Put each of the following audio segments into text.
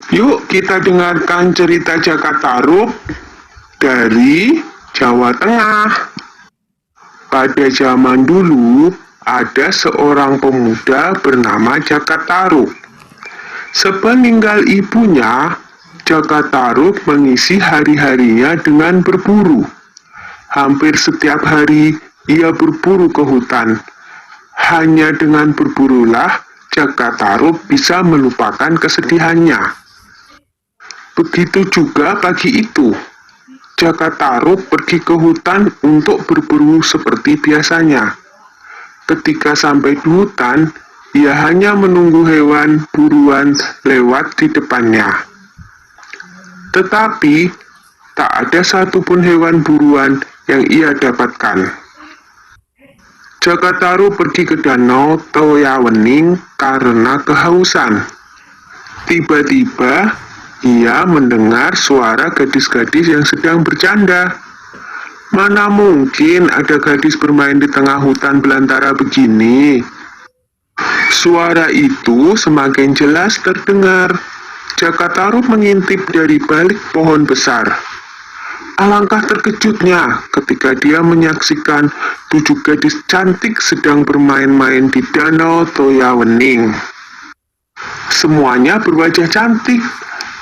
Yuk kita dengarkan cerita Jakatarub dari Jawa Tengah. Pada zaman dulu, ada seorang pemuda bernama Jakatarub. Sepeninggal ibunya, Jakatarub mengisi hari-harinya dengan berburu. Hampir setiap hari ia berburu ke hutan. Hanya dengan berburulah Jakatarub bisa melupakan kesedihannya. Begitu juga pagi itu. Jakatarub pergi ke hutan untuk berburu seperti biasanya. Ketika sampai di hutan, ia hanya menunggu hewan buruan lewat di depannya. Tetapi, tak ada satupun hewan buruan yang ia dapatkan. Jakatarub pergi ke danau Toyawening karena kehausan. Tiba-tiba, ia mendengar suara gadis-gadis yang sedang bercanda. Mana mungkin ada gadis bermain di tengah hutan belantara begini? Suara itu semakin jelas terdengar. Jakatarub mengintip dari balik pohon besar. Alangkah terkejutnya ketika dia menyaksikan 7 gadis cantik sedang bermain-main di danau Toyawening. Semuanya berwajah cantik.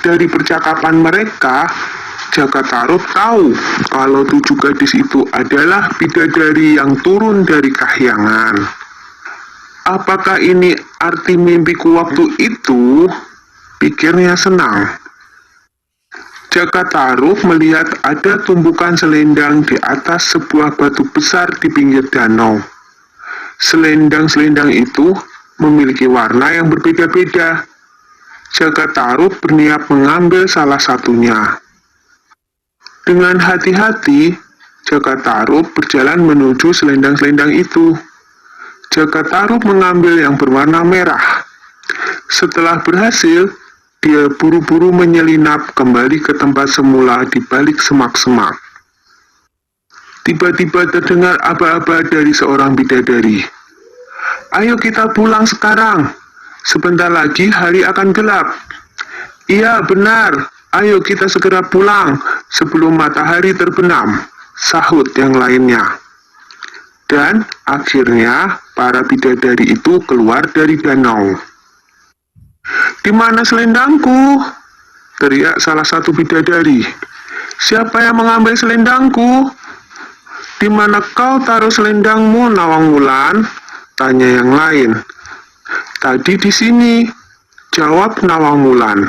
Dari percakapan mereka, Jakatarub tahu kalau 7 gadis itu adalah bidadari yang turun dari kahyangan. Apakah ini arti mimpiku waktu itu? Pikirnya senang. Jakatarub melihat ada tumpukan selendang di atas sebuah batu besar di pinggir danau. Selendang-selendang itu memiliki warna yang berbeda-beda. Jakatarub berniat mengambil salah satunya. Dengan hati-hati, Jakatarub berjalan menuju selendang-selendang itu. Jakatarub mengambil yang berwarna merah. Setelah berhasil, dia buru-buru menyelinap kembali ke tempat semula di balik semak-semak. Tiba-tiba terdengar aba-aba dari seorang bidadari. "Ayo kita pulang sekarang. Sebentar lagi hari akan gelap." "Iya, benar. Ayo kita segera pulang sebelum matahari terbenam," sahut yang lainnya. Dan akhirnya para bidadari itu keluar dari danau. "Di mana selendangku?" teriak salah satu bidadari. "Siapa yang mengambil selendangku?" "Di mana kau taruh selendangmu, Nawang Wulan?" tanya yang lain. "Tadi di sini," jawab Nawang Wulan.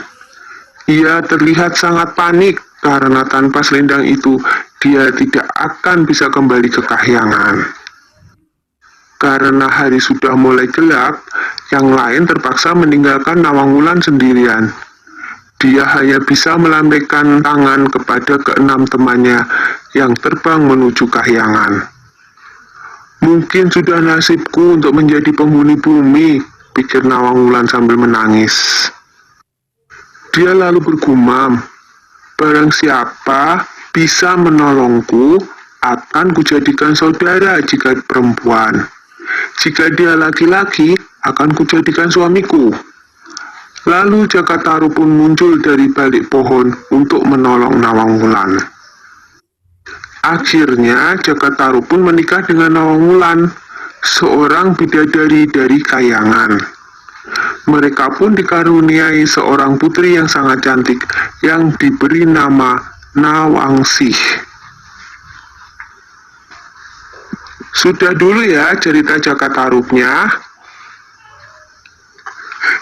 Ia terlihat sangat panik karena tanpa selendang itu dia tidak akan bisa kembali ke kahyangan. Karena hari sudah mulai gelap, yang lain terpaksa meninggalkan Nawang Wulan sendirian. Dia hanya bisa melambaikan tangan kepada keenam temannya yang terbang menuju kahyangan. "Mungkin sudah nasibku untuk menjadi penghuni bumi," pikir Nawang Wulan sambil menangis. Dia lalu bergumam, "Barang siapa bisa menolongku, akan kujadikan saudara jika perempuan. Jika dia laki-laki, akan kujadikan suamiku." Lalu Jakatarub pun muncul dari balik pohon untuk menolong Nawang Wulan. Akhirnya Jakatarub pun menikah dengan Nawang Wulan, seorang bidadari dari kayangan. Mereka pun dikaruniai seorang putri yang sangat cantik yang diberi nama Nawangsih. Sudah dulu ya cerita Jakatarubnya.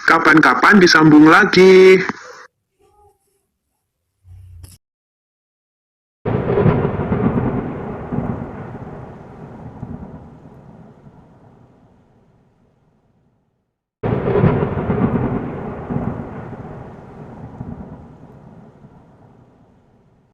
Kapan-kapan disambung lagi.